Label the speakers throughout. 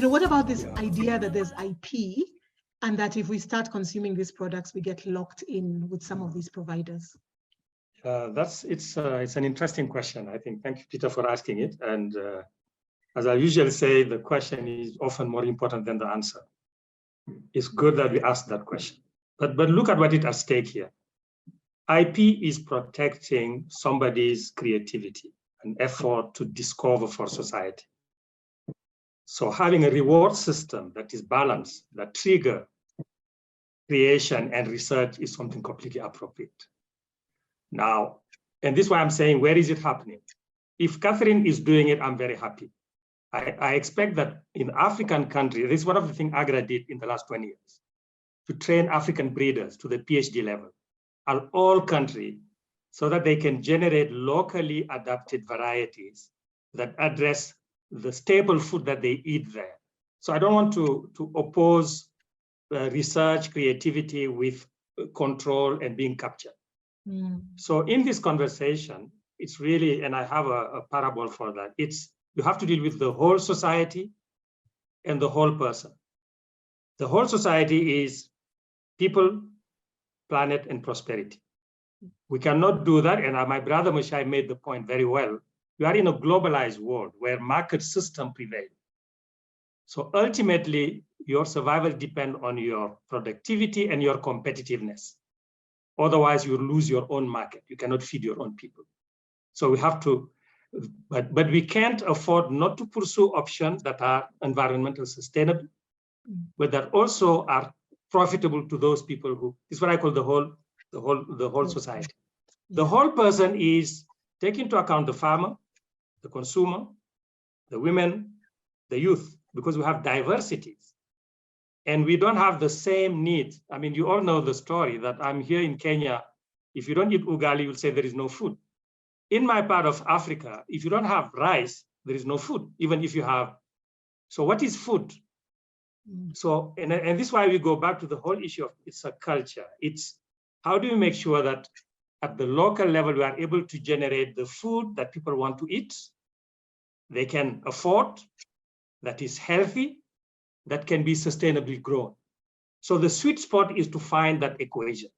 Speaker 1: what about this idea that there's IP and that if we start consuming these products, we get locked in with some of these providers?
Speaker 2: It's an interesting question, I think. Thank you, Peter, for asking it. And as I usually say, the question is often more important than the answer. It's good that we ask that question. But look at what is at stake here. IP is protecting somebody's creativity and effort to discover for society. So having a reward system that is balanced, that trigger creation and research is something completely appropriate. Now, and this is why I'm saying, where is it happening? If Catherine is doing it, I'm very happy. I expect that in African countries, this is one of the things AGRA did in the last 20 years, to train African breeders to the PhD level, at all countries, so that they can generate locally adapted varieties that address the staple food that they eat there. So I don't want to oppose research, creativity with control and being captured. So in this conversation, it's really, and I have a parable for that, you have to deal with the whole society and the whole person. The whole society is people, planet, and prosperity. We cannot do that, and my brother Mushai made the point very well. We are in a globalized world where market system prevail. So ultimately, your survival depends on your productivity and your competitiveness. Otherwise, you lose your own market. You cannot feed your own people. So we have to, but we can't afford not to pursue options that are environmentally sustainable, but that also are profitable to those people who, this is what I call the whole society. The whole person is take into account the farmer, the consumer, the women, the youth, because we have diversities. And we don't have the same needs. I mean, you all know the story that I'm here in Kenya. If you don't eat ugali, you'll say there is no food. In my part of Africa, if you don't have rice, there is no food, even if you have. So what is food? So, and this is why we go back to the whole issue of it's a culture. It's how do we make sure that at the local level, we are able to generate the food that people want to eat, they can afford, that is healthy, that can be sustainably grown. So the sweet spot is to find that equation,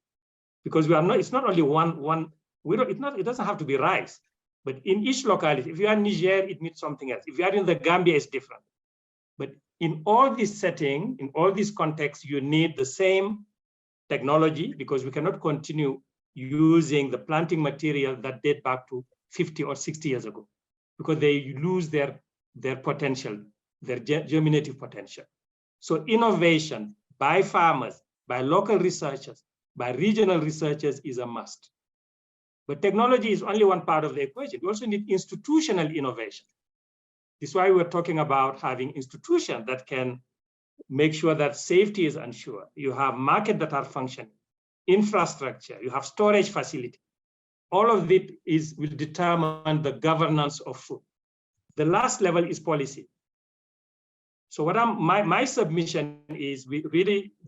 Speaker 2: because it's not only one. It doesn't have to be rice, but in each locality, if you are in Niger, it means something else. If you are in the Gambia, it's different. But in all these settings, in all these contexts, you need the same technology, because we cannot continue using the planting material that date back to 50 or 60 years ago, because they lose their potential, their germinative potential. So innovation by farmers, by local researchers, by regional researchers is a must. But technology is only one part of the equation. We also need institutional innovation. This is why we're talking about having institutions that can make sure that safety is ensured. You have markets that are functioning, infrastructure, you have storage facility. All of it will determine the governance of food. The last level is policy. So what my submission is,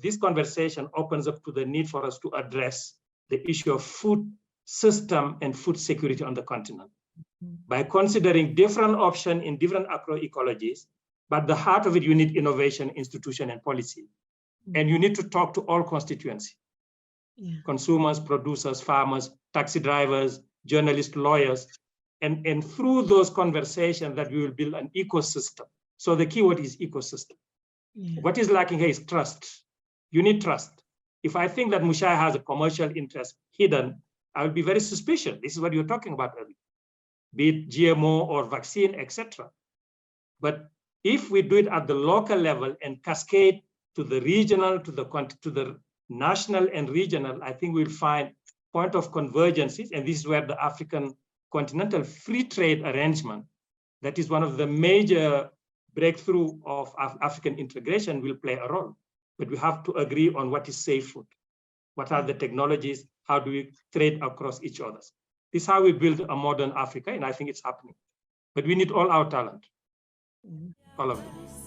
Speaker 2: this conversation opens up to the need for us to address the issue of food system and food security on the continent by considering different options in different agroecologies. But the heart of it, you need innovation, institution, and policy. And you need to talk to all constituencies. Consumers, producers, farmers, taxi drivers, journalists, lawyers. And through those conversations that we will build an ecosystem. So the keyword is ecosystem. What is lacking here is trust. You need trust. If I think that Mushai has a commercial interest hidden, I will be very suspicious. This is what you're talking about earlier, be it GMO or vaccine, etc. But if we do it at the local level and cascade to the regional, to the national and regional, I think we'll find point of convergences. And this is where the African continental free trade arrangement, that is one of the major breakthrough of African integration, will play a role. But we have to agree on what is safe food. What are the technologies? How do we trade across each other? This is how we build a modern Africa, and I think it's happening. But we need all our talent, all of it.